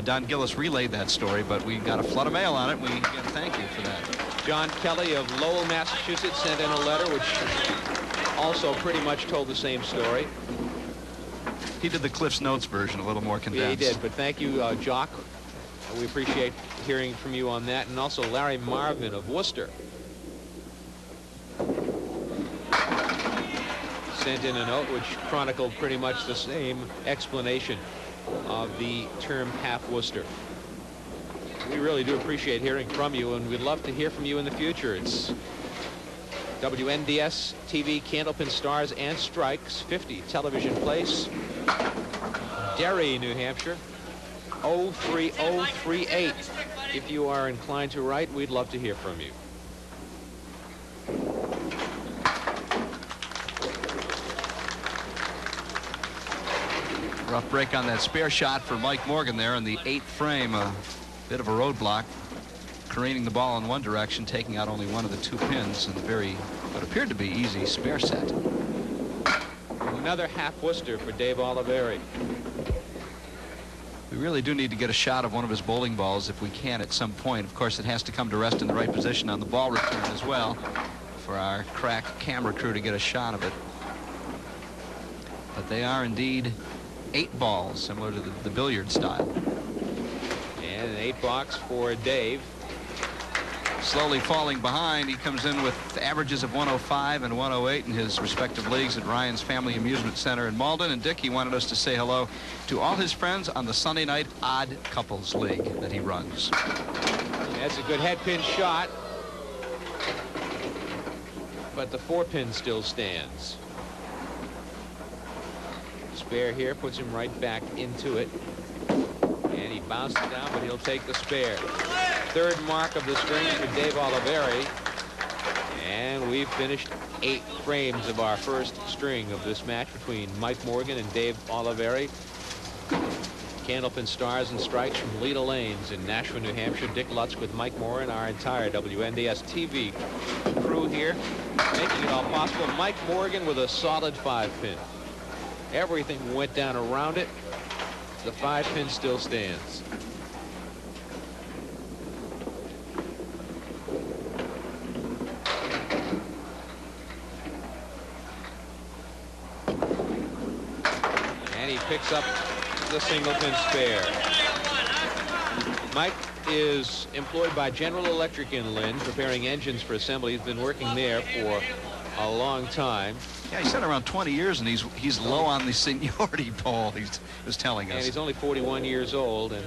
Don Gillis relayed that story, but we got a flood of mail on it. We again thank you for that. John Kelly of Lowell, Massachusetts sent in a letter which also pretty much told the same story. He did the Cliff's Notes version, a little more condensed. Yeah, he did, but thank you, Jock. We appreciate hearing from you on that. And also Larry Marvin of Worcester sent in a note which chronicled pretty much the same explanation of the term half Worcester. We really do appreciate hearing from you, and we'd love to hear from you in the future. It's WNDS TV, Candlepin Stars and Strikes, 50 Television Place, Derry, New Hampshire, 03038. If you are inclined to write, we'd love to hear from you. Rough break on that spare shot for Mike Morgan there in the 8th frame. A bit of a roadblock, careening the ball in one direction, taking out only one of the 2 pins, and what appeared to be easy spare set. Another half Worcester for Dave Oliveri. We really do need to get a shot of one of his bowling balls if we can at some point. Of course, it has to come to rest in the right position on the ball return as well for our crack camera crew to get a shot of it. But they are indeed 8 balls, similar to the billiard style. And an 8 box for Dave. Slowly falling behind, he comes in with averages of 105 and 108 in his respective leagues at Ryan's Family Amusement Center in Malden. And Dick, he wanted us to say hello to all his friends on the Sunday night Odd Couples League that he runs. That's a good head pin shot, but the 4-pin still stands. Spare here puts him right back into it, and he bounced it down, but he'll take the spare. 3rd mark of the string for Dave Oliveri, and we've finished 8 frames of our first string of this match between Mike Morgan and Dave Oliveri. Candlepin Stars and Strikes from Leda Lanes in Nashua, New Hampshire. Dick Lutz with Mike Moore and our entire WNDS TV crew here, making it all possible. Mike Morgan with a solid 5-pin. Everything went down around it. The 5-pin still stands. And he picks up the single-pin spare. Mike is employed by General Electric in Lynn, preparing engines for assembly. He's been working there for a long time. Yeah, he said around 20 years, and he's low on the seniority poll. He was telling us. And he's only 41 years old, and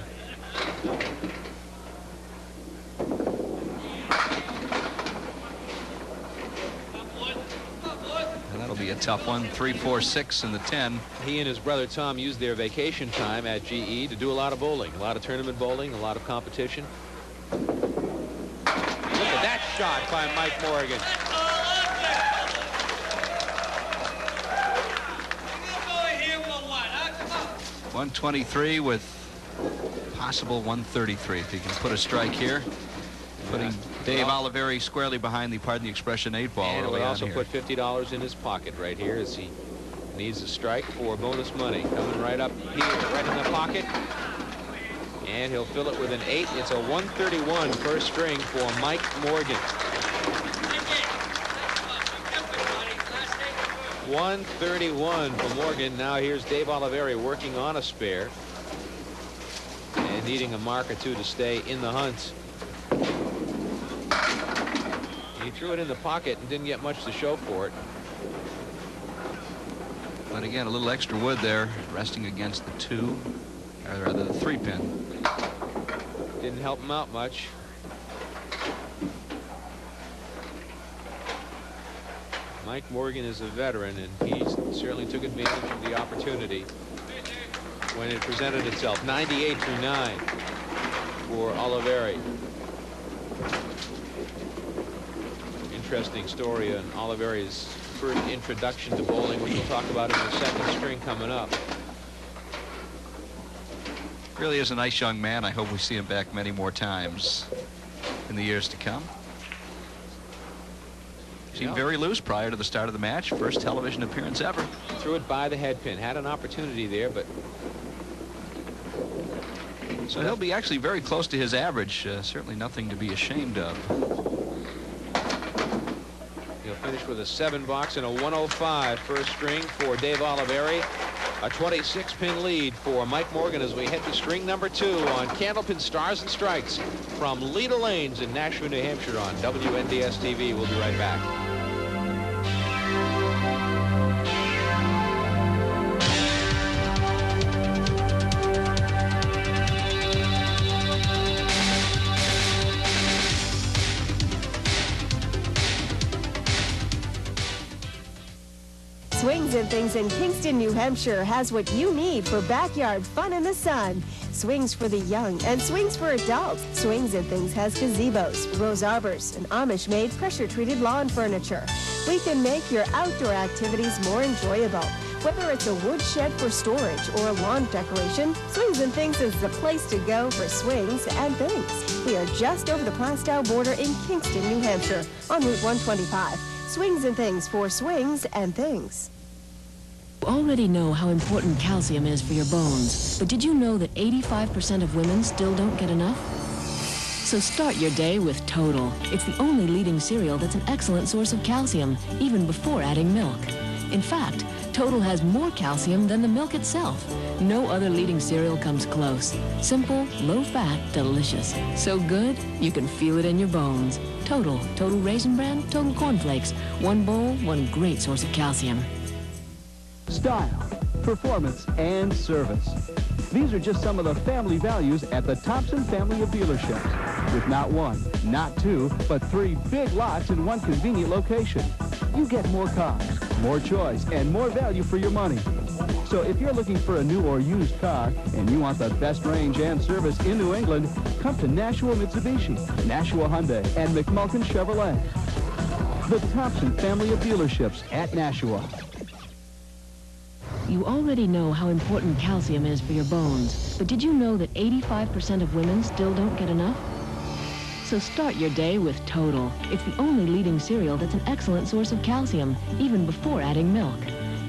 that'll be a tough one. 3, 4, 6 in the 10. He and his brother Tom used their vacation time at GE to do a lot of bowling, a lot of tournament bowling, a lot of competition. Look at that shot by Mike Morgan. 123 with possible 133 if he can put a strike here, putting Dave Oliveri squarely behind the, pardon the expression, 8 ball. And it would also put $50 in his pocket right here as he needs a strike for bonus money. Coming right up here, right in the pocket, and he'll fill it with an 8. It's a 131 first string for Mike Morgan. 131 for Morgan. Now here's Dave Oliveri working on a spare and needing a mark or 2 to stay in the hunt. He threw it in the pocket and didn't get much to show for it. But again, a little extra wood there, resting against the 2, or rather the 3-pin. Didn't help him out much. Mike Morgan is a veteran, and he certainly took advantage of the opportunity when it presented itself. 98 through 9 for Oliveri. Interesting story on Oliveri's first introduction to bowling, which we'll talk about in the 2nd string coming up. Really is a nice young man. I hope we see him back many more times in the years to come. Seemed very loose prior to the start of the match. First television appearance ever. Threw it by the head pin. Had an opportunity there, but So he'll be actually very close to his average. Certainly nothing to be ashamed of. He'll finish with a 7 box and a 105 first string for Dave Oliveri. A 26-pin lead for Mike Morgan as we head to string number 2 on Candlepin Stars and Strikes from Leda Lanes in Nashua, New Hampshire on WNDS TV. We'll be right back. Swings and Things in Kingston, New Hampshire has what you need for backyard fun in the sun. Swings for the young and swings for adults. Swings and Things has gazebos, rose arbors, and Amish-made pressure-treated lawn furniture. We can make your outdoor activities more enjoyable. Whether it's a wood shed for storage or a lawn decoration, Swings and Things is the place to go for swings and things. We are just over the Plastow border in Kingston, New Hampshire on Route 125. Swings and Things for swings and things. You already know how important calcium is for your bones, but did you know that 85% of women still don't get enough? So start your day with Total. It's the only leading cereal that's an excellent source of calcium, even before adding milk. In fact, Total has more calcium than the milk itself. No other leading cereal comes close. Simple, low-fat, delicious. So good, you can feel it in your bones. Total Raisin Bran, Total Corn Flakes. One bowl, one great source of calcium. Style, performance, and service. These are just some of the family values at the Thompson family of dealerships. With not one, not two, but 3 big lots in one convenient location. You get more cars, more choice, and more value for your money. So if you're looking for a new or used car and you want the best range and service in New England, come to Nashua Mitsubishi, Nashua Hyundai, and McMulkin Chevrolet. The Thompson family of dealerships at Nashua. You already know how important calcium is for your bones, but did you know that 85% of women still don't get enough? So start your day with Total. It's the only leading cereal that's an excellent source of calcium, even before adding milk.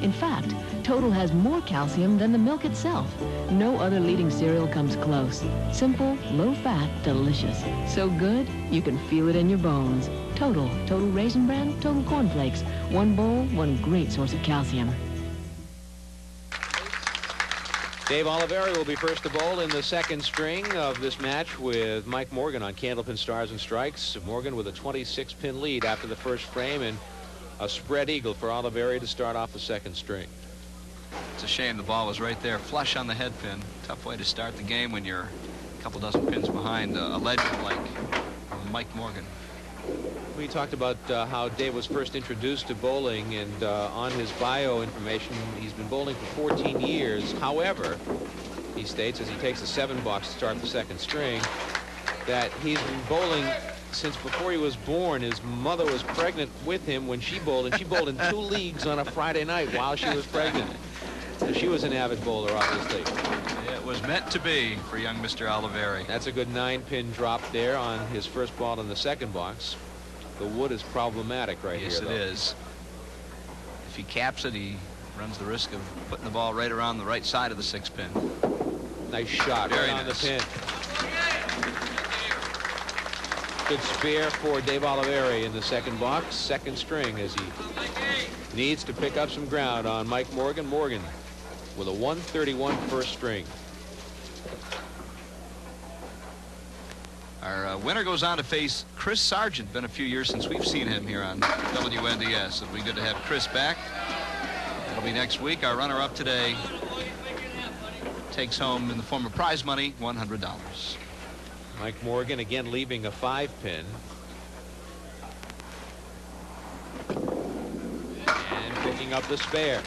In fact, Total has more calcium than the milk itself. No other leading cereal comes close. Simple, low-fat, delicious. So good, you can feel it in your bones. Total Raisin Bran, Total Corn Flakes. One bowl, one great source of calcium. Dave Oliveri will be first to bowl in the second string of this match with Mike Morgan on Candlepin Stars and Strikes. Morgan with a 26-pin lead after the first frame and a spread eagle for Oliveri to start off the second string. It's a shame the ball was right there, flush on the head pin. Tough way to start the game when you're a couple dozen pins behind a legend like Mike Morgan. We talked about how Dave was first introduced to bowling, and on his bio information, he's been bowling for 14 years. However, he states, as he takes a 7-box to start the second string, that he's been bowling since before he was born. His mother was pregnant with him when she bowled, and she bowled in 2 leagues on a Friday night while she was pregnant. So she was an avid bowler, obviously. It was meant to be for young Mr. Oliveri. That's a good 9-pin drop there on his first ball in the second box. The wood is problematic right here, though. Yes, it is. If he caps it, he runs the risk of putting the ball right around the right side of the 6-pin. Nice shot Very right on nice. the pin. Good spare for Dave Oliveri in the second box, second string, as he needs to pick up some ground on Mike Morgan. Morgan with a 131 first string. Our winner goes on to face Chris Sargent. Been a few years since we've seen him here on WNDS. It'll be good to have Chris back. It'll be next week. Our runner-up today takes home in the form of prize money $100. Mike Morgan again leaving a 5-pin. And picking up the spare.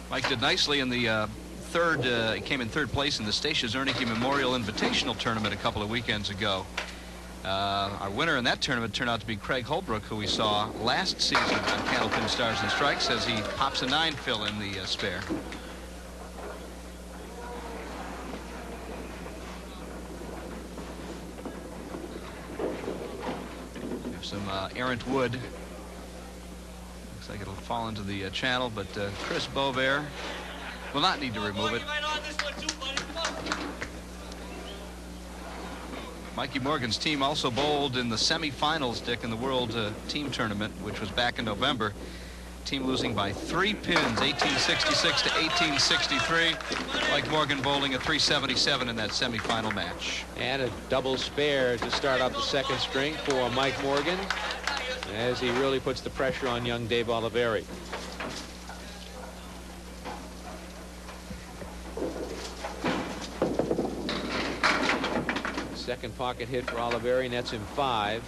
Mike did nicely in the third. He came in third place in the Stacia Zernike Memorial Invitational Tournament a couple of weekends ago. Our winner in that tournament turned out to be Craig Holbrook, who we saw last season on Candlepin Stars and Strikes, as he pops a 9-fill in the spare. We have some errant wood. Looks Looks like it'll fall into the channel, but Chris Bovair will not need to remove it. Mikey Morgan's team also bowled in the semifinals, Dick, in the World Team Tournament, which was back in November. Team losing by 3 pins, 1866 to 1863. Mike Morgan bowling a 377 in that semifinal match. And a double spare to start off the second string for Mike Morgan, as he really puts the pressure on young Dave Oliveri. Second pocket hit for Oliveri, nets him 5.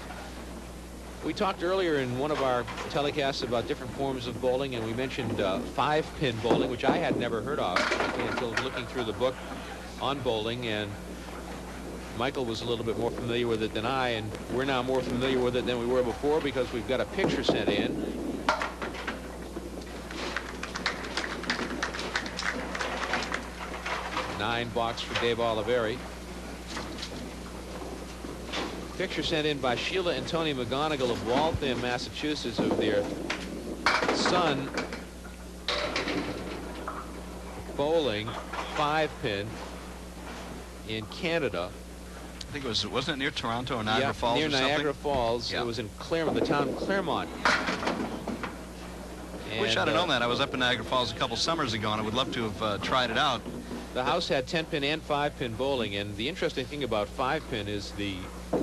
We talked earlier in one of our telecasts about different forms of bowling, and we mentioned 5-pin bowling, which I had never heard of until looking through the book on bowling, and Michael was a little bit more familiar with it than I, and we're now more familiar with it than we were before because we've got a picture sent in. $9 box for Dave Oliveri. Picture sent in by Sheila and Tony McGonigal of Waltham, Massachusetts, of their son bowling 5-pin in Canada. I think it was, wasn't it near Toronto or Niagara Falls near or something? Niagara Falls. Yeah. It was in Claremont, the town of Claremont. Wish I'd have known that. I was up in Niagara Falls a couple summers ago, and I would love to have tried it out. The house had 10-pin and 5-pin bowling, and the interesting thing about 5-pin is the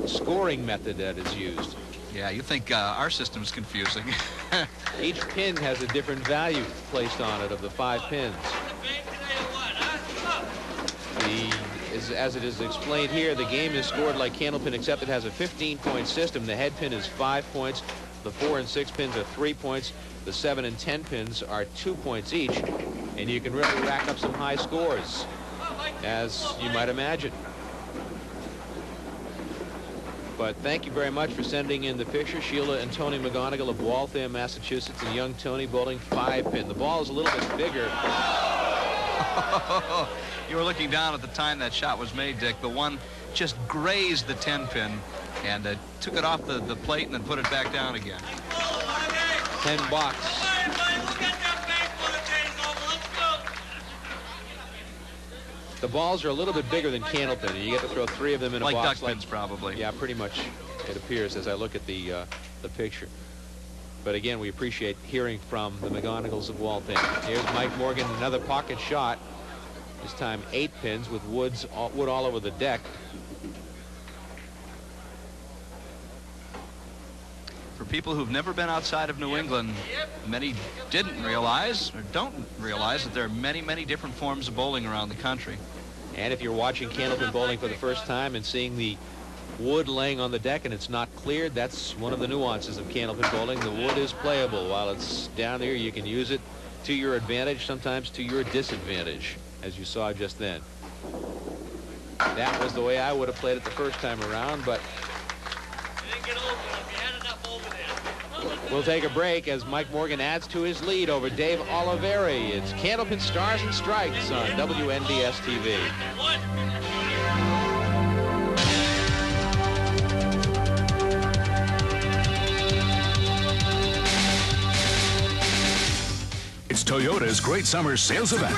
scoring method that is used. Yeah, you think our system's confusing. Each pin has a different value placed on it of the 5 pins. As it is explained here, the game is scored like Candlepin, except it has a 15-point system. The head pin is 5 points. The 4 and 6 pins are 3 points. The 7 and 10 pins are 2 points each. And you can really rack up some high scores, as you might imagine. But thank you very much for sending in the picture. Sheila and Tony McGonigal of Waltham, Massachusetts, and young Tony bowling 5-pin. The ball is a little bit bigger. You were looking down at the time that shot was made, Dick. The one just grazed the 10-pin and took it off the plate and then put it back down again. 10 bucks. The balls are a little bit bigger than Candlepin, and you get to throw 3 of them in a like box. Duck pins, probably. Yeah, pretty much it appears as I look at the picture. But again, we appreciate hearing from the McGonigals of Waltham. Here's Mike Morgan, another pocket shot. This time 8 pins with wood all over the deck. For people who've never been outside of New England, many didn't realize or don't realize that there are many, many different forms of bowling around the country. And if you're watching Candlepin bowling for the first time and seeing the wood laying on the deck and it's not cleared, that's one of the nuances of Candlepin bowling. The wood is playable. While it's down there, you can use it to your advantage, sometimes to your disadvantage, as you saw just then. That was the way I would have played it the first time around, but we'll take a break as Mike Morgan adds to his lead over Dave Oliveri. It's Candlepin Stars and Strikes on WNDS TV. It's Toyota's Great Summer Sales Event,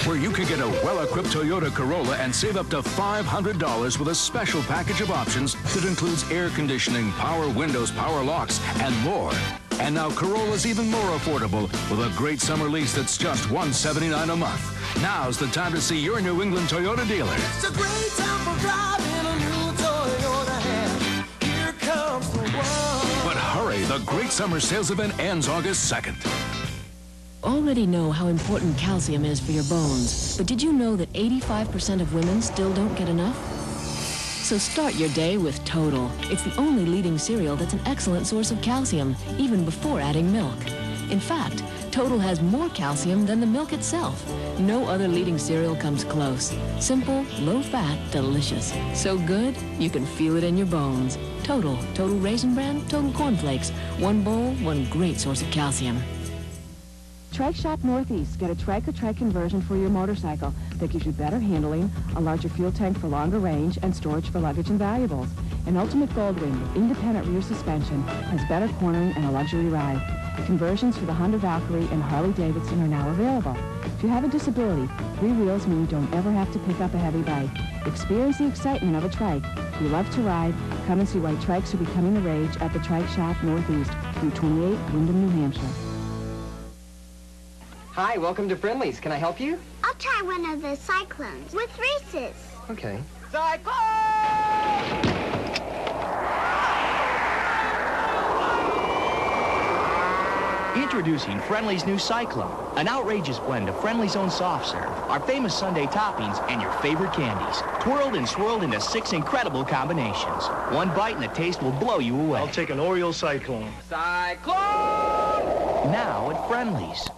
where you can get a well-equipped Toyota Corolla and save up to $500 with a special package of options that includes air conditioning, power windows, power locks, and more. And now Corolla's even more affordable with a great summer lease that's just $179 a month. Now's the time to see your New England Toyota dealer. It's a great time for driving a new Toyota, and here comes the one. But hurry, the Great Summer Sales Event ends August 2nd. Already know how important calcium is for your bones, but did you know that 85% of women still don't get enough? So start your day with Total. It's the only leading cereal that's an excellent source of calcium, even before adding milk. In fact, Total has more calcium than the milk itself. No other leading cereal comes close. Simple, low-fat, delicious. So good, you can feel it in your bones. Total Raisin Bran, Total Cornflakes. One bowl, one great source of calcium. Trike Shop Northeast. Get a trike or trike conversion for your motorcycle that gives you better handling, a larger fuel tank for longer range, and storage for luggage and valuables. An ultimate Goldwing with independent rear suspension has better cornering and a luxury ride. Conversions for the Honda Valkyrie and Harley Davidson are now available. If you have a disability, 3 wheels mean you don't ever have to pick up a heavy bike. Experience the excitement of a trike. If you love to ride, come and see why trikes are becoming the rage at the Trike Shop Northeast, Route 28, Windham, New Hampshire. Hi, welcome to Friendly's. Can I help you? I'll try one of the cyclones with Reese's. Okay. Introducing Friendly's new Cyclone, an outrageous blend of Friendly's own soft serve, our famous Sundae toppings, and your favorite candies, twirled and swirled into 6 incredible combinations. One bite and the taste will blow you away. I'll take an Oreo Cyclone. Cyclone! Now at Friendly's.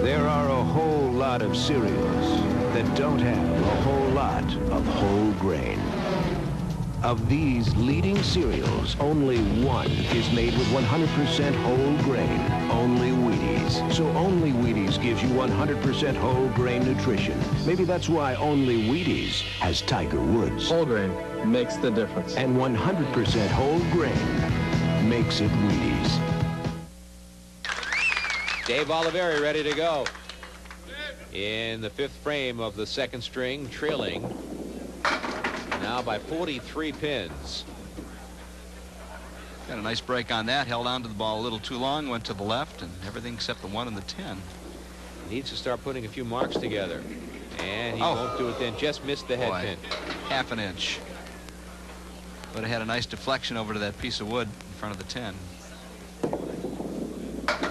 There are a whole lot of cereals that don't have a whole lot of whole grain. Of these leading cereals, only one is made with 100% whole grain, only Wheaties. So only Wheaties gives you 100% whole grain nutrition. Maybe that's why only Wheaties has Tiger Woods. Whole grain makes the difference. And 100% whole grain makes it Wheaties. Dave Oliveri ready to go. In the 5th frame of the 2nd string, trailing now by 43 pins. Got a nice break on that. Held on to the ball a little too long. Went to the left, and everything except the 1 and the 10. Needs to start putting a few marks together. And he won't do it then. Just missed the head pin. Half an inch. Would have had a nice deflection over to that piece of wood in front of the 10.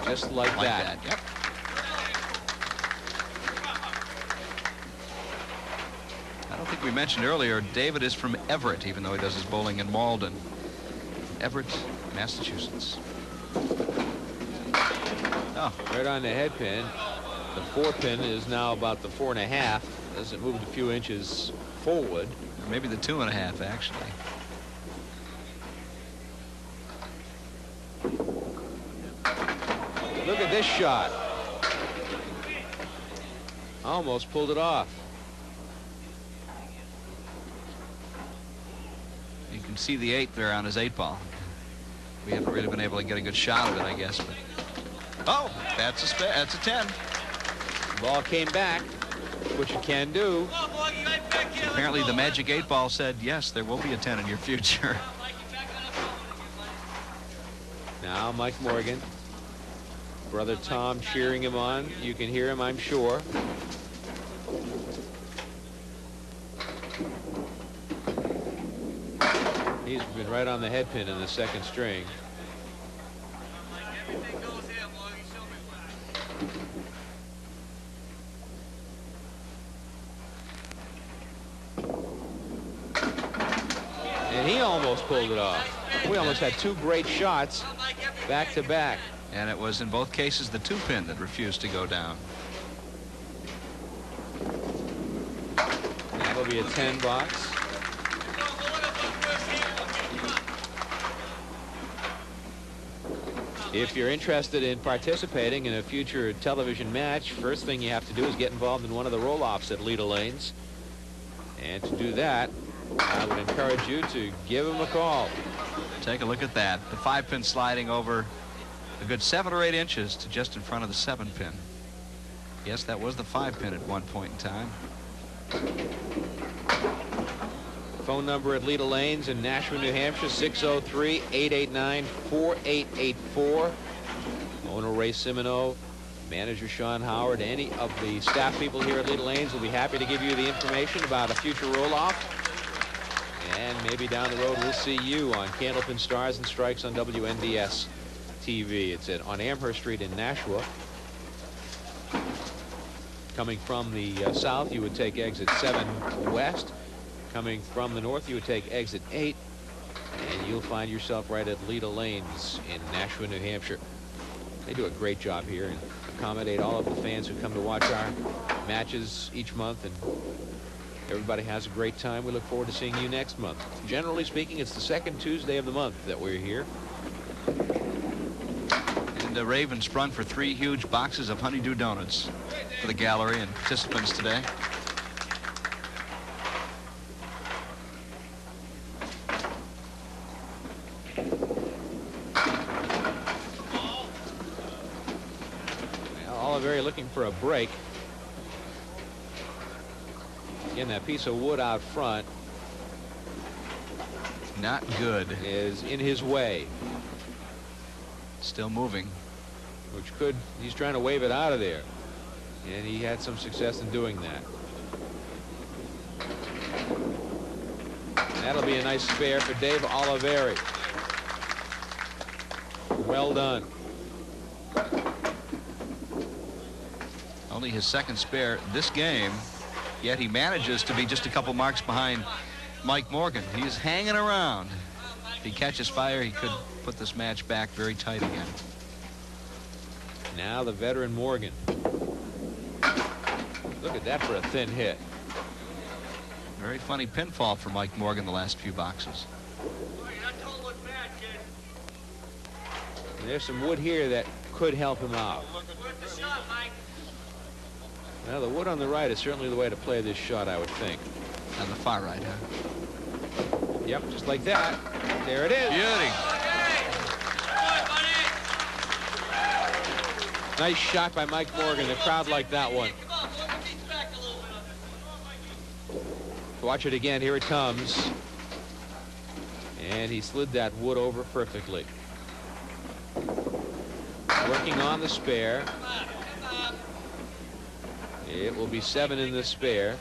Just like that. Yep. I don't think we mentioned earlier, David is from Everett, even though he does his bowling in Malden. Everett, Massachusetts. Oh, right on the head pin. The 4 pin is now about the 4.5 as it moved a few inches forward. Or maybe the 2.5, actually. Look at this shot. Almost pulled it off. You can see the 8 there on his 8 ball. We haven't really been able to get a good shot of it, I guess. But oh, that's a 10. The ball came back, which it can do. Apparently the magic 8 ball said, yes, there will be a 10 in your future. Now Mike Morgan. Brother Tom cheering him on. You can hear him, I'm sure. He's been right on the head pin in the 2nd string. And he almost pulled it off. We almost had 2 great shots back to back. And it was in both cases the 2 pin that refused to go down. That'll be a 10 box. If you're interested in participating in a future television match, first thing you have to do is get involved in one of the roll-offs at Leda Lanes. And to do that, I would encourage you to give him a call. Take a look at that. The 5 pin sliding over a good 7 or 8 inches to just in front of the 7 pin. Yes, that was the 5 pin at one point in time. Phone number at Leda Lanes in Nashua, New Hampshire, 603-889-4884. Owner Ray Simoneau, manager Sean Howard, any of the staff people here at Leda Lanes will be happy to give you the information about a future roll-off. And maybe down the road we'll see you on Candlepin Stars and Strikes on WNDS TV. It's on Amherst Street in Nashua. Coming from the south, you would take exit 7 west. Coming from the north, you would take exit 8, and you'll find yourself right at Leda Lanes in Nashua, New Hampshire. They do a great job here and accommodate all of the fans who come to watch our matches each month, and everybody has a great time. We look forward to seeing you next month. Generally speaking, it's the 2nd Tuesday of the month that we're here. And Raven sprung for 3 huge boxes of honeydew donuts for the gallery and participants today. Oliveri looking for a break. Again, that piece of wood out front not good. Is in his way. Still moving. Which could, he's trying to wave it out of there. And he had some success in doing that. That'll be a nice spare for Dave Oliveri. Well done. Only his second spare this game, yet he manages to be just a couple marks behind Mike Morgan. He's hanging around. If he catches fire, he could put this match back very tight again. Now the veteran Morgan. Look at that for a thin hit. Very funny pinfall for Mike Morgan the last few boxes. There's some wood here that could help him out. Well, the wood on the right is certainly the way to play this shot, I would think. On the far right, huh? Yep, just like that. There it is. Beauty. Nice shot by Mike Morgan. The crowd liked that one. Watch it again. Here it comes. And he slid that wood over perfectly. Working on the spare. It will be 7 in the spare.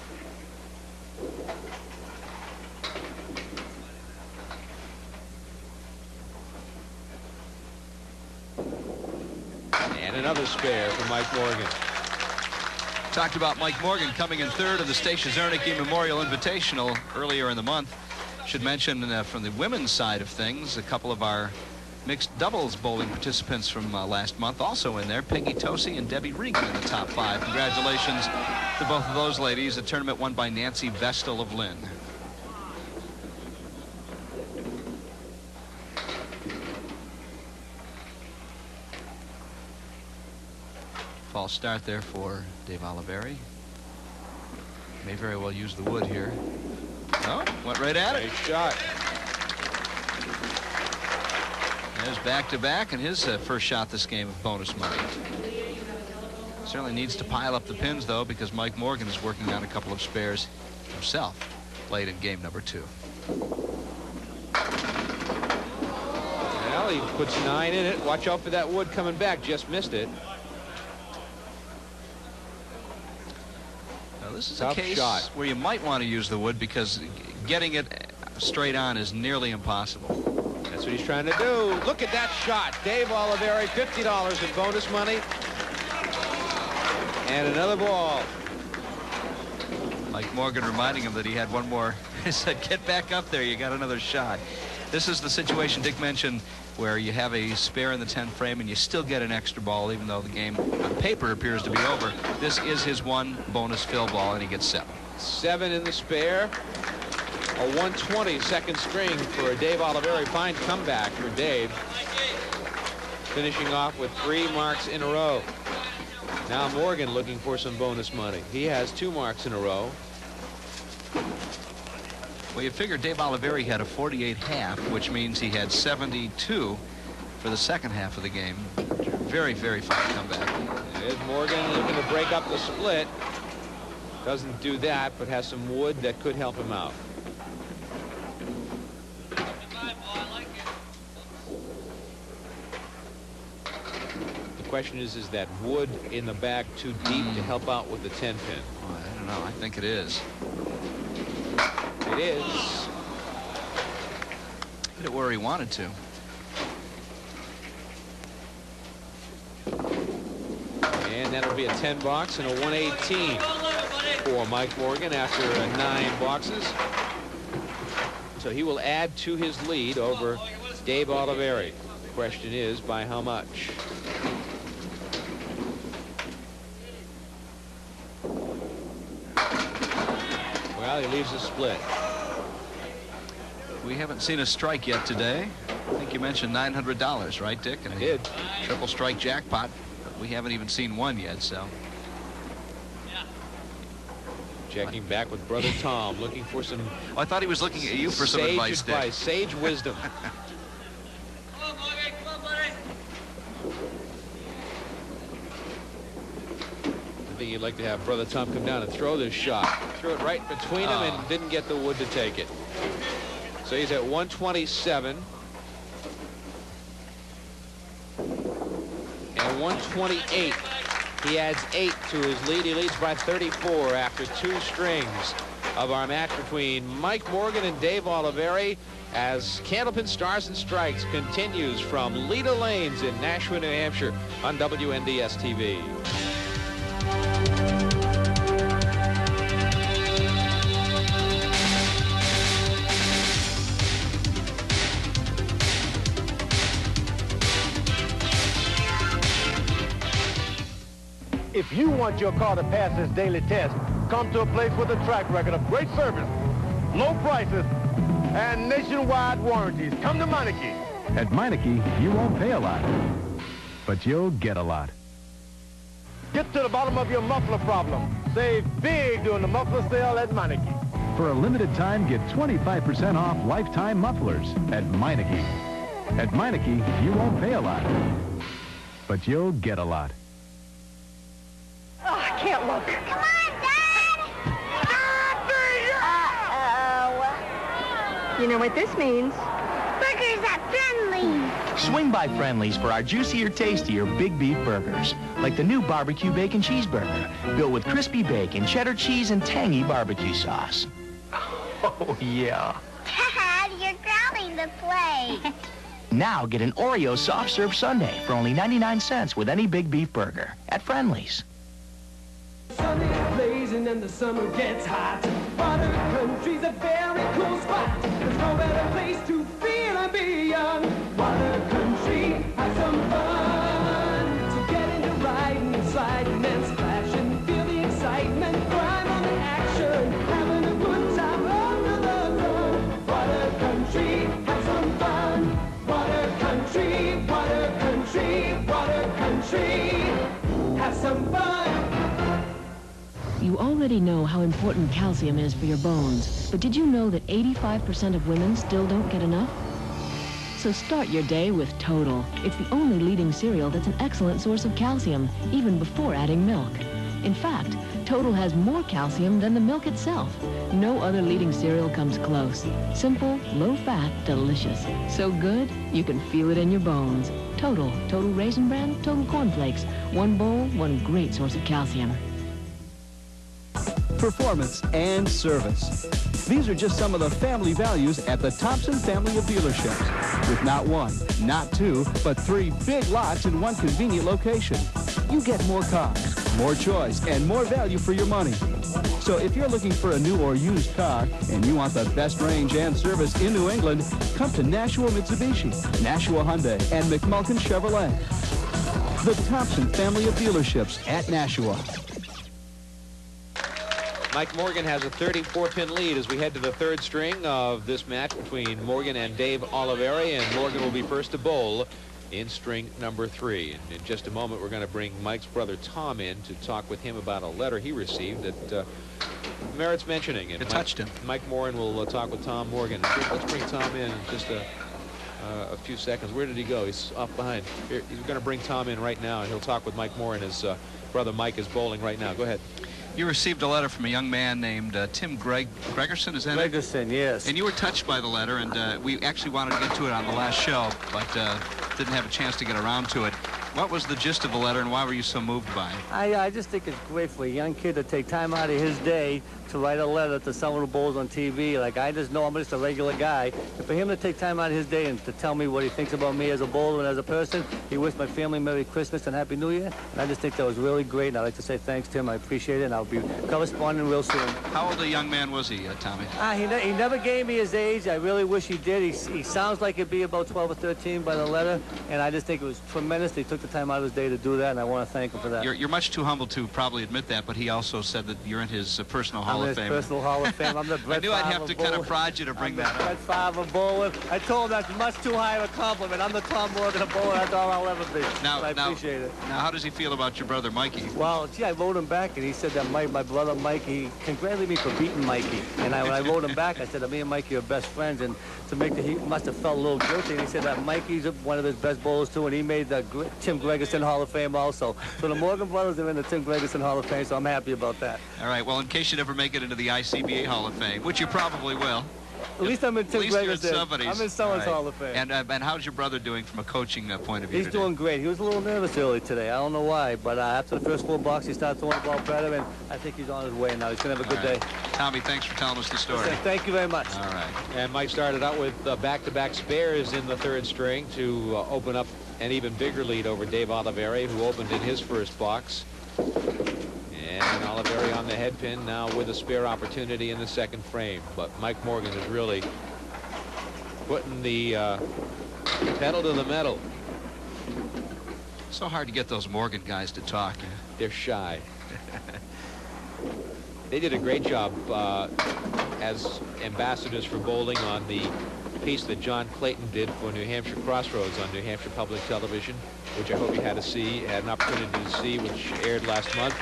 And another spare for Mike Morgan. Talked about Mike Morgan coming in third of the Stacia Zernicke Memorial Invitational earlier in the month. Should mention from the women's side of things, a couple of our mixed doubles bowling participants from last month also in there. Peggy Tosi and Debbie Regan in the top 5. Congratulations to both of those ladies. A tournament won by Nancy Vestal of Lynn. False start there for Dave Oliveri. May very well use the wood here. Oh, went right at it. Nice shot. There's back-to-back and his first shot this game of bonus money. Certainly needs to pile up the pins, though, because Mike Morgan is working on a couple of spares himself late in game number 2. Well, he puts 9 in it. Watch out for that wood coming back. Just missed it. Now, this is Tough a case shot where you might want to use the wood because getting it straight on is nearly impossible. That's what he's trying to do. Look at that shot. Dave Oliveri, $50 in bonus money. And another ball. Mike Morgan reminding him that he had one more. He said, get back up there. You got another shot. This is the situation Dick mentioned where you have a spare in the 10 frame and you still get an extra ball even though the game on paper appears to be over. This is his one bonus fill ball and he gets 7. 7 in the spare. A 120 second string for Dave Oliveri. Fine comeback for Dave. Finishing off with 3 marks in a row. Now Morgan looking for some bonus money. He has 2 marks in a row. Well, you figure Dave Oliveri had a 48 half, which means he had 72 for the second half of the game. Very, very fine comeback. There's Morgan looking to break up the split. Doesn't do that, but has some wood that could help him out. The question is that wood in the back too deep to help out with the 10 pin? Oh, I don't know. I think it is. It is. Hit it where he wanted to. And that'll be a 10 box and a 118 for Mike Morgan after 9 boxes. So he will add to his lead over Dave Oliveri. The question is, by how much? Well, he leaves a split. We haven't seen a strike yet today. I think you mentioned $900, right, Dick? And I did. Triple strike jackpot. But we haven't even seen one yet, so. Checking back with Brother Tom, looking for some. Oh, I thought he was looking at you for some advice, Dick. Sage wisdom. something you'd like to have Brother Tom come down and throw this shot. Threw it right between them and didn't get the wood to take it. So he's at 127. And 128. He adds 8 to his lead. He leads by 34 after 2 strings of our match between Mike Morgan and Dave Oliveri as Candlepin Stars and Strikes continues from Leda Lanes in Nashua, New Hampshire on WNDS TV. If you want your car to pass this daily test, come to a place with a track record of great service, low prices, and nationwide warranties. Come to Meineke. At Meineke, you won't pay a lot, but you'll get a lot. Get to the bottom of your muffler problem. Save big during the muffler sale at Meineke. For a limited time, get 25% off lifetime mufflers at Meineke. At Meineke, you won't pay a lot, but you'll get a lot. Oh, I can't look. Come on, Dad! You know what this means? Burgers at Friendly's. Swing by Friendly's for our juicier, tastier big beef burgers, like the new barbecue bacon cheeseburger, built with crispy bacon, cheddar cheese, and tangy barbecue sauce. Oh, yeah. Dad, you're crowding the plate. Now get an Oreo soft serve sundae for only 99 cents with any big beef burger at Friendly's. Sun is blazing and the summer gets hot. Water Country's a very cool spot. There's no better place to feel and be young. Water Country, have some fun. To get into riding and sliding and splashing. Feel the excitement, climb on the action. Having a good time under the sun. Water Country, have some fun. Water Country, Water Country, Water Country. Have some fun. You already know how important calcium is for your bones, but did you know that 85% of women still don't get enough? So start your day with Total. It's the only leading cereal that's an excellent source of calcium, even before adding milk. In fact, Total has more calcium than the milk itself. No other leading cereal comes close. Simple, low-fat, delicious. So good, you can feel it in your bones. Total Raisin Bran, Total Corn Flakes. One bowl, one great source of calcium. Performance and service. These are just some of the family values at the Thompson family of dealerships. With not one, not two, but 3 big lots in one convenient location. You get more cars, more choice, and more value for your money. So if you're looking for a new or used car and you want the best range and service in New England, come to Nashua Mitsubishi, Nashua Hyundai, and McMulkin Chevrolet. The Thompson family of dealerships at Nashua. Mike Morgan has a 34-pin lead as we head to the 3rd string of this match between Morgan and Dave Oliveri, and Morgan will be first to bowl in string number 3. And in just a moment, we're going to bring Mike's brother Tom in to talk with him about a letter he received that merits mentioning. And it touched him. Mike Morgan will talk with Tom Morgan. Let's bring Tom in just a few seconds. Where did he go? He's off behind. Here, he's going to bring Tom in right now, and he'll talk with Mike Moore, and his brother Mike is bowling right now. Go ahead. You received a letter from a young man named Tim Gregerson, is that it? Gregerson, yes. And you were touched by the letter, and we actually wanted to get to it on the last show, but didn't have a chance to get around to it. What was the gist of the letter, and why were you so moved by it? I just think it's great for a young kid to take time out of his day to write a letter to someone who bowls on TV. Like, I just know I'm just a regular guy. And for him to take time out of his day and to tell me what he thinks about me as a bowler and as a person, he wished my family Merry Christmas and Happy New Year. And I just think that was really great, and I'd like to say thanks to him. I appreciate it, and I'll be corresponding real soon. How old a young man was he, Tommy? He never gave me his age. I really wish he did. He sounds like he'd be about 12 or 13 by the letter, and I just think it was tremendous. He took the time out of his day to do that, and I want to thank him for that. You're much too humble to probably admit that, but he also said that you're in his personal Hall of Fame. I'm in his personal Hall of Fame. I'm the Brett I knew I'd have to kind of prod you to bring that up. Brett Favre bowler. I told him that's much too high of a compliment. I'm the Tom Morgan of bowler. That's all I'll ever be. Now, I appreciate it. Now, how does he feel about your brother Mikey? Well, gee, I wrote him back, and he said that my brother Mikey congratulated me for beating Mikey. And when I wrote him back, I said that me and Mikey are best friends, and to make he must have felt a little guilty. And he said that Mikey's one of his best bowlers too, and he made the Tim Gregerson Hall of Fame also. So the Morgan brothers are in the Tim Gregerson Hall of Fame, so I'm happy about that. All right, well, in case you never make it into the ICBA Hall of Fame, which you probably will. At least I'm in Tim Gregerson. Somebody's. I'm in someone's Hall of Fame. And how's your brother doing from a coaching point of view He's today? doing great. He was a little nervous early today. I don't know why, but after the first 4 blocks, he started throwing the ball better, and I think he's on his way now. He's going to have a good day. Tommy, thanks for telling us the story. Listen, thank you very much. All right. And Mike started out with back-to-back spares in the 3rd string to open up an even bigger lead over Dave Oliveri, who opened in his first box. And Oliveri on the head pin now with a spare opportunity in the 2nd frame. But Mike Morgan is really putting the pedal to the metal. So hard to get those Morgan guys to talk. They're shy. They did a great job as ambassadors for bowling on the piece that John Clayton did for New Hampshire Crossroads on New Hampshire Public Television, which I hope you had an opportunity to see, which aired last month.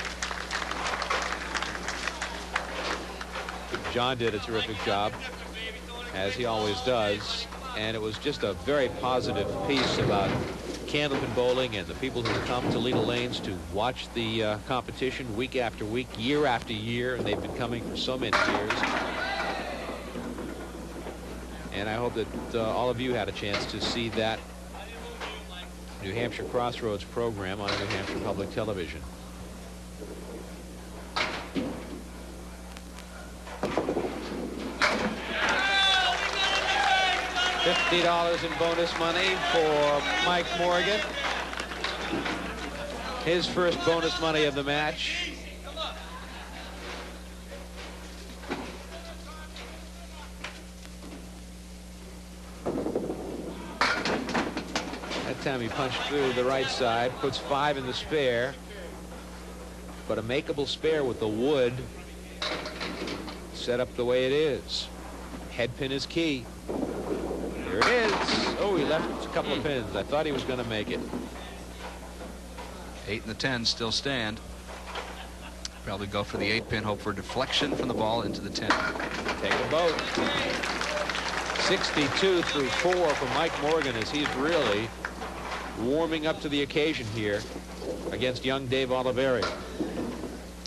John did a terrific job, as he always does, and it was just a very positive piece about Candlepin bowling and the people who come to Lena Lanes to watch the competition week after week, year after year, and they've been coming for so many years. And I hope that all of you had a chance to see that New Hampshire Crossroads program on New Hampshire Public Television. $50 in bonus money for Mike Morgan. His first bonus money of the match. That time he punched through the right side, puts 5 in the spare, but a makeable spare with the wood set up the way it is. Head pin is key. Here it is. Oh, he left a couple of pins. I thought he was going to make it. 8 and the 10 still stand. Probably go for the 8-pin, hope for deflection from the ball into the 10. Take a boat. 62 through 4 for Mike Morgan as he's really warming up to the occasion here against young Dave Oliveri.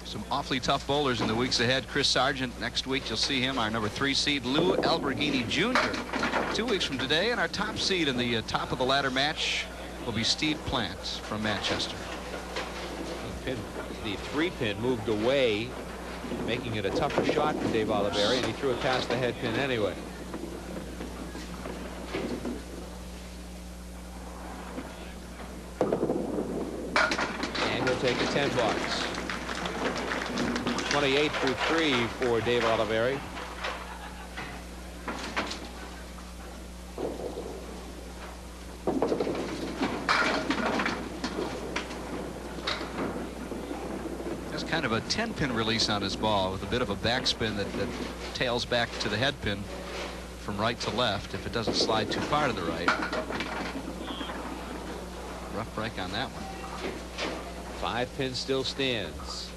Some awfully tough bowlers in the weeks ahead. Chris Sargent next week, you'll see him. Our number 3 seed, Lou Alberghini Jr. 2 weeks from today, and our top seed in the top of the ladder match will be Steve Plant from Manchester. The 3-pin moved away, making it a tougher shot for Dave Oliveri, and he threw it past the head pin anyway. And he'll take a 10 box. 28 through 3 for Dave Oliveri. That's kind of a 10-pin release on his ball with a bit of a backspin that tails back to the head pin from right to left if it doesn't slide too far to the right. Rough break on that one. 5-pin still stands.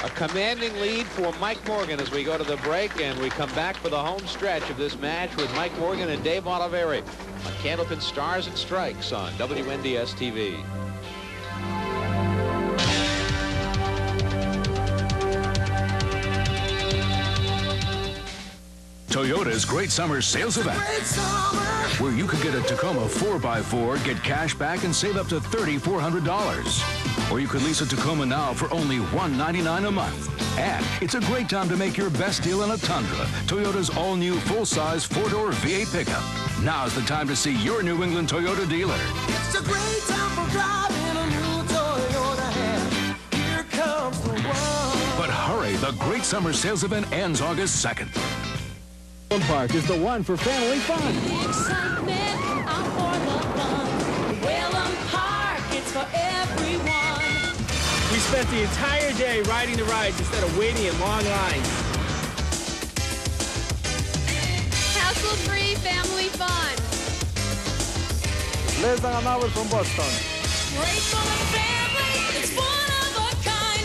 A commanding lead for Mike Morgan as we go to the break, and we come back for the home stretch of this match with Mike Morgan and Dave Oliveri on Candlepin Stars and Strikes on WNDS TV. Toyota's Great Summer Sales Event, where you could get a Tacoma 4x4, get cash back, and save up to $3,400. Or you could lease a Tacoma now for only $199 a month. And it's a great time to make your best deal in a Tundra, Toyota's all-new full-size 4-door V8 pickup. Now's the time to see your New England Toyota dealer. It's a great time for driving a new Toyota, and here comes the one. But hurry, the Great Summer Sales Event ends August 2nd. Park is the one for family fun. The excitement out for the fun. Whalen Park, it's for everyone. We spent the entire day riding the rides instead of waiting in long lines. Hassle-free family fun. Les Amables from Boston. Great for the family, it's one of a kind.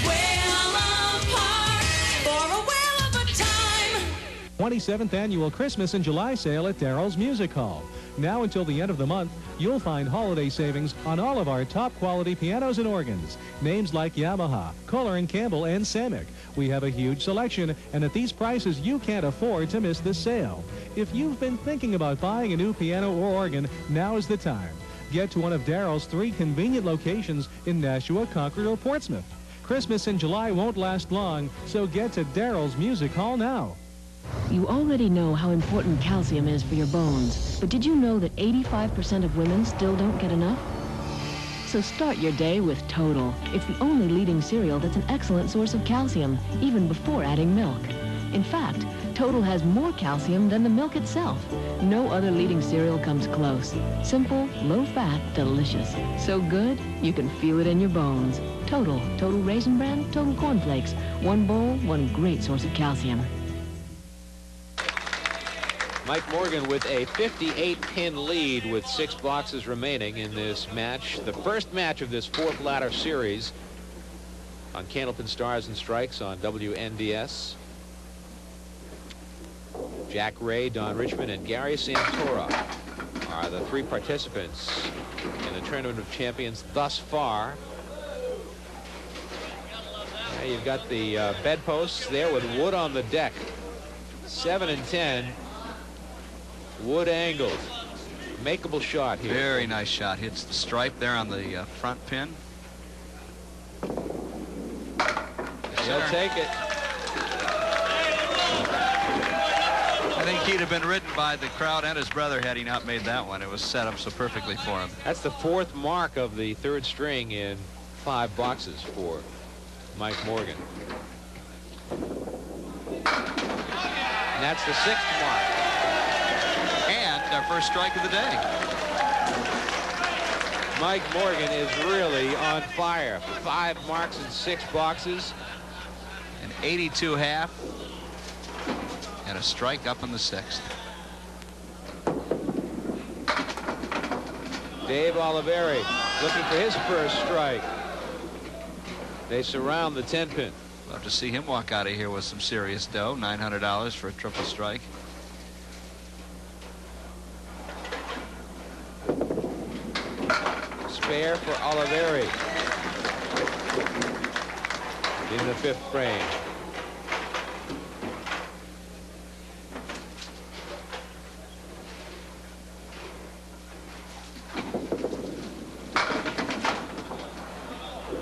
Whalen Park, for a whale of a time. 27th annual Christmas in July sale at Darrell's Music Hall. Now until the end of the month, you'll find holiday savings on all of our top quality pianos and organs. Names like Yamaha, Kohler & Campbell, and Samick. We have a huge selection, and at these prices, you can't afford to miss this sale. If you've been thinking about buying a new piano or organ, now is the time. Get to one of Darrell's 3 convenient locations in Nashua, Concord, or Portsmouth. Christmas in July won't last long, so get to Darrell's Music Hall now. You already know how important calcium is for your bones, but did you know that 85% of women still don't get enough? So start your day with Total. It's the only leading cereal that's an excellent source of calcium, even before adding milk. In fact, Total has more calcium than the milk itself. No other leading cereal comes close. Simple, low-fat, delicious. So good, you can feel it in your bones. Total Raisin Bran, Total Cornflakes. One bowl, one great source of calcium. Mike Morgan with a 58-pin lead with 6 boxes remaining in this match. The first match of this 4th ladder series on Candlepin Stars and Strikes on WNDS. Jack Ray, Don Richmond, and Gary Santora are the 3 participants in the Tournament of Champions thus far. Now you've got the bedposts there with wood on the deck. 7 and 10. Wood angled. Makeable shot here. Very nice shot. Hits the stripe there on the front pin. He'll take it. I think he'd have been ridden by the crowd and his brother had he not made that one. It was set up so perfectly for him. That's the 4th mark of the 3rd string in 5 boxes for Mike Morgan. And that's the 6th mark. And our first strike of the day. Mike Morgan is really on fire. 5 marks in 6 boxes. An 82 half. And a strike up in the 6th. Dave Oliveri looking for his first strike. They surround the 10-pin. Love to see him walk out of here with some serious dough. $900 for a triple strike. Spare for Oliveri in the 5th frame.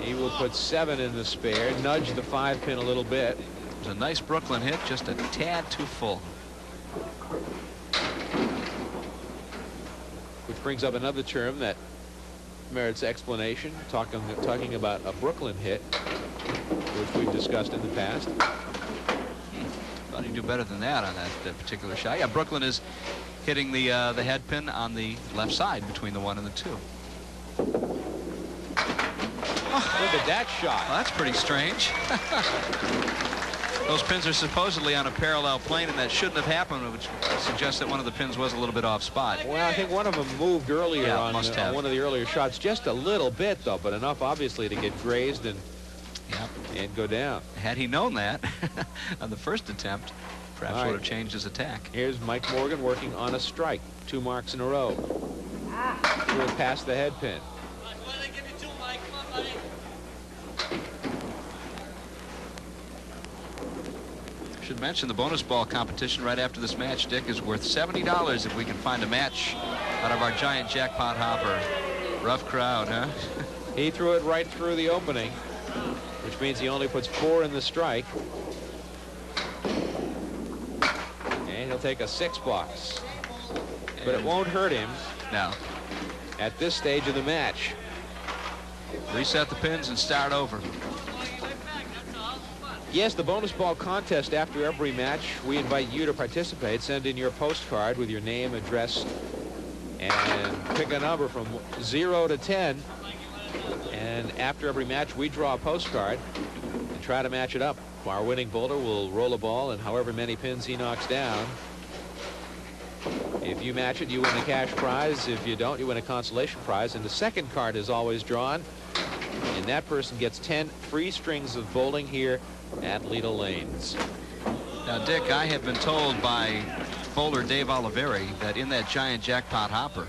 He will put 7 in the spare, nudge the 5-pin a little bit. It was a nice Brooklyn hit, just a tad too full. Which brings up another term that merits explanation, talking about a Brooklyn hit, which we've discussed in the past. Thought he'd do better than that on that particular shot. Yeah, Brooklyn is hitting the head pin on the left side between the 1 and the 2. Look at that shot. Well, that's pretty strange. Those pins are supposedly on a parallel plane, and that shouldn't have happened, which suggests that one of the pins was a little bit off spot. Well, I think one of them moved earlier on one of the earlier shots, just a little bit, though, but enough, obviously, to get grazed and go down. Had he known that on the first attempt, perhaps would have changed his attack. Here's Mike Morgan working on a strike. 2 marks in a row. Threw it past the head pin. Should mention the bonus ball competition right after this match, Dick, is worth $70 if we can find a match out of our giant jackpot hopper. Rough crowd, huh? He threw it right through the opening, which means he only puts 4 in the strike. And he'll take a 6 box. But it won't hurt him. No. At this stage of the match. Reset the pins and start over. Yes, the bonus ball contest after every match. We invite you to participate. Send in your postcard with your name, address, and pick a number from 0 to 10. And after every match, we draw a postcard and try to match it up. Our winning bowler will roll a ball, and however many pins he knocks down. If you match it, you win a cash prize. If you don't, you win a consolation prize. And the second card is always drawn, and that person gets 10 free strings of bowling here at Lido Lanes. Now, Dick, I have been told by bowler Dave Oliveri that in that giant jackpot hopper,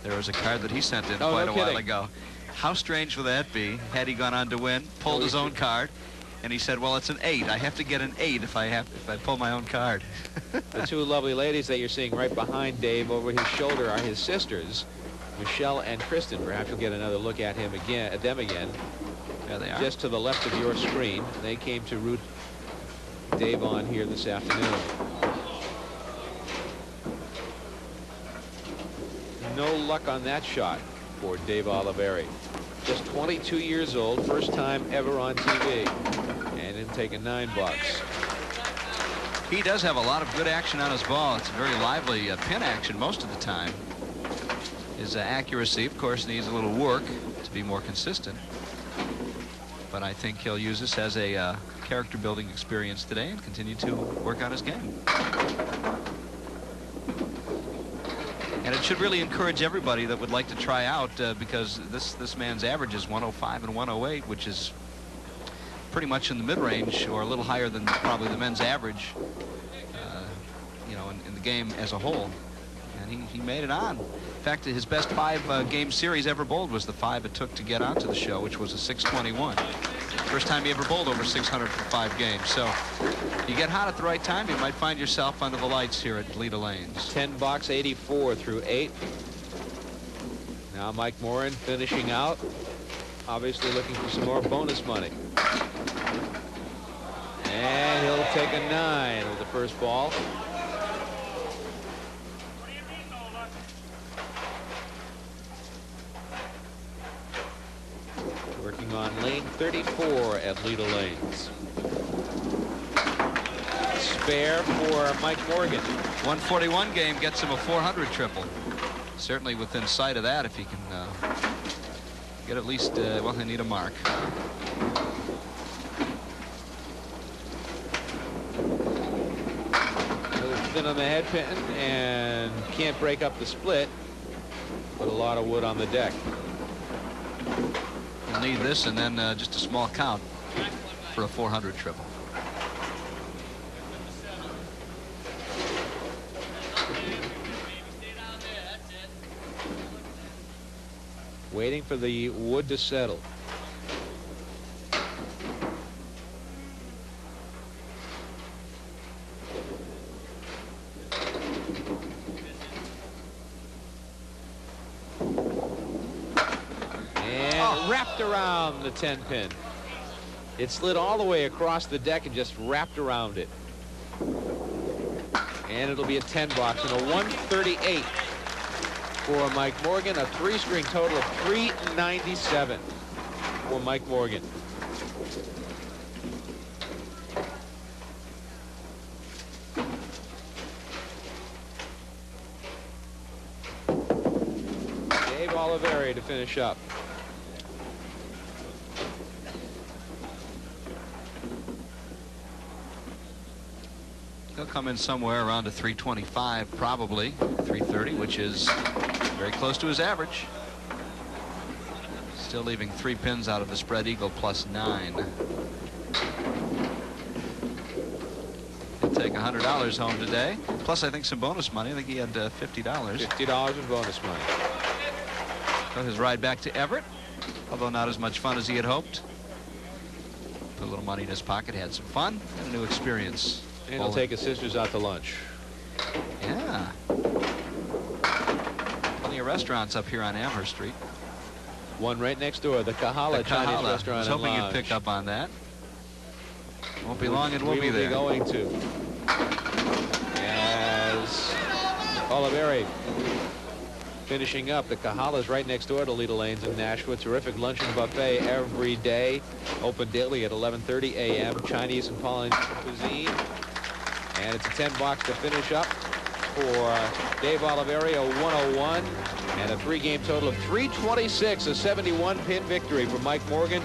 there was a card that he sent in quite a while ago. How strange would that be had he gone on to win, pulled his own card, and he said, well, it's an 8. I have to get an 8 if I pull my own card. The two lovely ladies that you're seeing right behind Dave over his shoulder are his sisters, Michelle and Kristen. Perhaps you'll get another look at them again. There they are. Just to the left of your screen. They came to root Dave on here this afternoon. No luck on that shot for Dave Oliveri. Just 22 years old, first time ever on TV, and didn't take a $9. He does have a lot of good action on his ball. It's a very lively pin action most of the time. His accuracy, of course, needs a little work to be more consistent. But I think he'll use this as a character-building experience today and continue to work on his game. And it should really encourage everybody that would like to try out because this man's average is 105 and 108, which is pretty much in the mid-range or a little higher than probably the men's average, you know, in the game as a whole. And he made it on. In fact, his best 5-game series ever bowled was the 5 it took to get onto the show, which was a 621. First time he ever bowled over 600 for 5 games. So you get hot at the right time, you might find yourself under the lights here at Leda Lanes. 10 box, 84 through 8. Now Mike Moran finishing out, obviously looking for some more bonus money. And he'll take a 9 with the first ball. Working on lane 34 at Leda Lanes. Spare for Mike Morgan. 141 game gets him a 400 triple. Certainly within sight of that if he can get at least, well, they need a mark. Thin on the head pin and can't break up the split. Put a lot of wood on the deck. We'll need this and then just a small count for a 400 triple. Waiting for the wood to settle. Wrapped around the 10 pin. It slid all the way across the deck and just wrapped around it. And it'll be a 10 box and a 138 for Mike Morgan. A 3-string total of 397 for Mike Morgan. Dave Oliveri to finish up. He'll come in somewhere around a 325, probably 330, which is very close to his average. Still leaving 3 pins out of the spread eagle plus 9. He'll take $100 home today, plus I think some bonus money. I think he had $50. $50 in bonus money. So his ride back to Everett, although not as much fun as he had hoped. Put a little money in his pocket, had some fun, and a new experience. And he'll take his sisters out to lunch. Yeah. Plenty of restaurants up here on Amherst Street. One right next door, the Kahala Chinese restaurant. I was hoping you'd pick up on that. Won't be long and we'll be there. Going to. As Oliveri finishing up, the Kahala's right next door to Leda Lanes in Nashua. Terrific luncheon buffet every day. Open daily at 11:30 a.m. Chinese and Polynesian cuisine. And it's a 10 box to finish up for Dave Oliveri, a 101 and a 3-game total of 326, a 71 pin victory for Mike Morgan.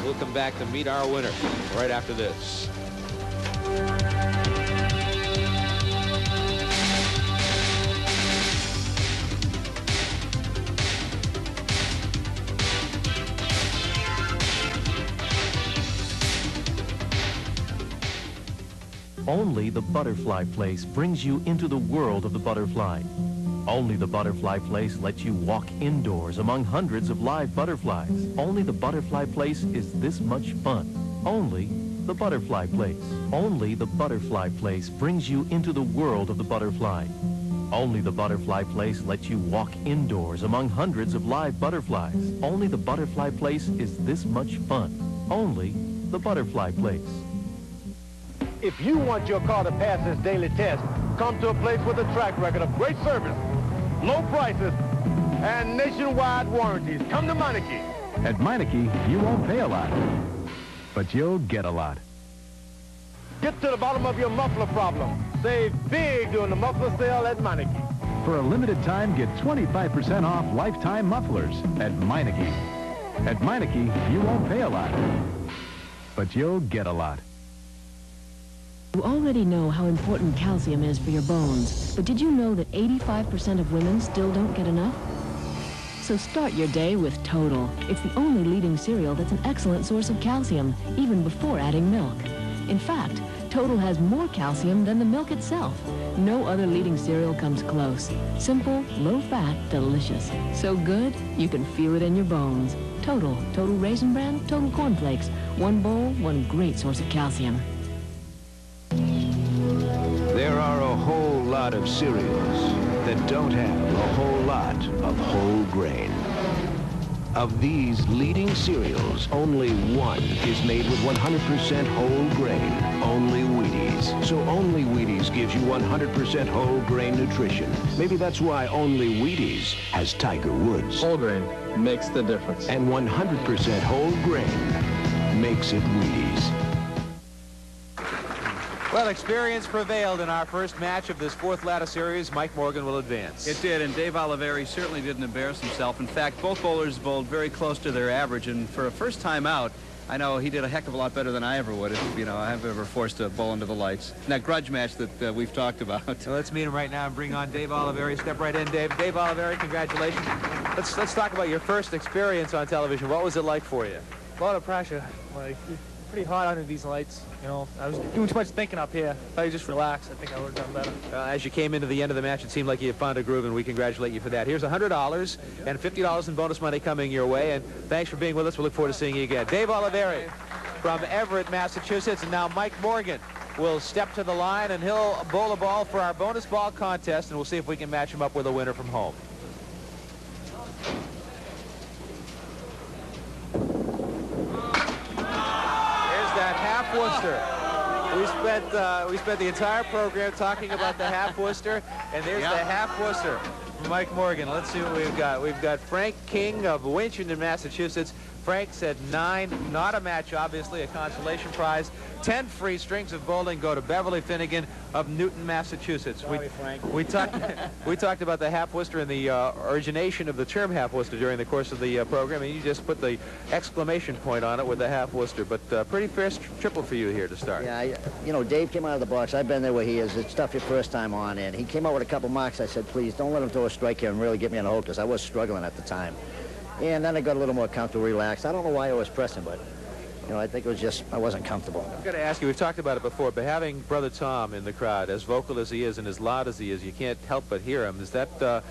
We'll come back to meet our winner right after this. Only the Butterfly Place brings you into the world of the butterfly. Only the Butterfly Place lets you walk indoors among hundreds of live butterflies. Only the Butterfly Place is this much fun. Only the Butterfly Place. Only the Butterfly Place brings you into the world of the butterfly. Only the Butterfly Place lets you walk indoors among hundreds of live butterflies. Only the Butterfly Place is this much fun. Only the Butterfly Place. If you want your car to pass its daily test, come to a place with a track record of great service, low prices, and nationwide warranties. Come to Meineke. At Meineke, you won't pay a lot, but you'll get a lot. Get to the bottom of your muffler problem. Save big during the muffler sale at Meineke. For a limited time, get 25% off lifetime mufflers at Meineke. At Meineke, you won't pay a lot, but you'll get a lot. You already know how important calcium is for your bones, but did you know that 85% of women still don't get enough? So start your day with Total. It's the only leading cereal that's an excellent source of calcium, even before adding milk. In fact, Total has more calcium than the milk itself. No other leading cereal comes close. Simple, low-fat, delicious. So good, you can feel it in your bones. Total Raisin Bran, Total Corn Flakes. One bowl, one great source of calcium. There are a whole lot of cereals that don't have a whole lot of whole grain. Of these leading cereals, only one is made with 100% whole grain, only Wheaties. So only Wheaties gives you 100% whole grain nutrition. Maybe that's why only Wheaties has Tiger Woods. Whole grain makes the difference. And 100% whole grain makes it Wheaties. Well, experience prevailed in our first match of this fourth ladder series. Mike Morgan will advance. It did, and Dave Oliveri certainly didn't embarrass himself. In fact, both bowlers bowled very close to their average, and for a first time out, I know he did a heck of a lot better than I ever would if, I've ever forced a bowl into the lights. And that grudge match that we've talked about. So let's meet him right now and bring on Dave Oliveri. Step right in, Dave. Dave Oliveri, congratulations. Let's talk about your first experience on television. What was it like for you? A lot of pressure. Like, pretty hot under these lights. I was doing too much thinking up here. If I just relaxed, I think I would have done better. As you came into the end of the match, it seemed like you had found a groove, and we congratulate you for that. Here's $100 and $50 in bonus money coming your way, and thanks for being with us. We look forward to seeing you again. Dave Oliveri from Everett, Massachusetts, and now Mike Morgan will step to the line, and he'll bowl a ball for our bonus ball contest, and we'll see if we can match him up with a winner from home. Half Worcester. We spent the entire program talking about the half Worcester, and there's the half Worcester from Mike Morgan. Let's see what we've got. We've got Frank King of Winchton, Massachusetts. Frank said 9, not a match, obviously, a consolation prize. 10 free strings of bowling go to Beverly Finnegan of Newton, Massachusetts. We talked about the half Worcester and the origination of the term half Worcester during the course of the program, and you just put the exclamation point on it with the half Worcester. But pretty fair triple for you here to start. Yeah, Dave came out of the box. I've been there where he is. It's tough your first time on, and he came out with a couple marks. I said, please don't let him throw a strike here and really get me on the hook, because I was struggling at the time. And then I got a little more comfortable, relaxed. I don't know why I was pressing, but, I think it was just I wasn't comfortable. I've got to ask you, we've talked about it before, but having Brother Tom in the crowd, as vocal as he is and as loud as he is, you can't help but hear him. Does that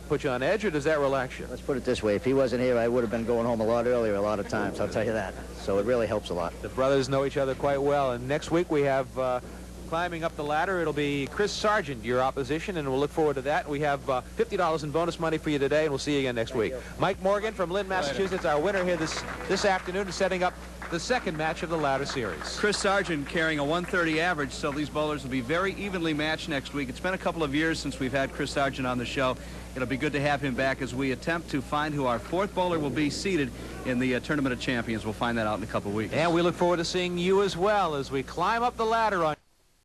put you on edge, or does that relax you? Let's put it this way. If he wasn't here, I would have been going home a lot earlier a lot of times, I'll tell you that. So it really helps a lot. The brothers know each other quite well, and next week we have... climbing up the ladder, it'll be Chris Sargent, your opposition, and we'll look forward to that. We have $50 in bonus money for you today, and we'll see you again next week. Mike Morgan from Lynn, Massachusetts, our winner here this afternoon, is setting up the second match of the ladder series. Chris Sargent carrying a 130 average, so these bowlers will be very evenly matched next week. It's been a couple of years since we've had Chris Sargent on the show. It'll be good to have him back as we attempt to find who our fourth bowler will be seated in the Tournament of Champions. We'll find that out in a couple of weeks. And we look forward to seeing you as well as we climb up the ladder on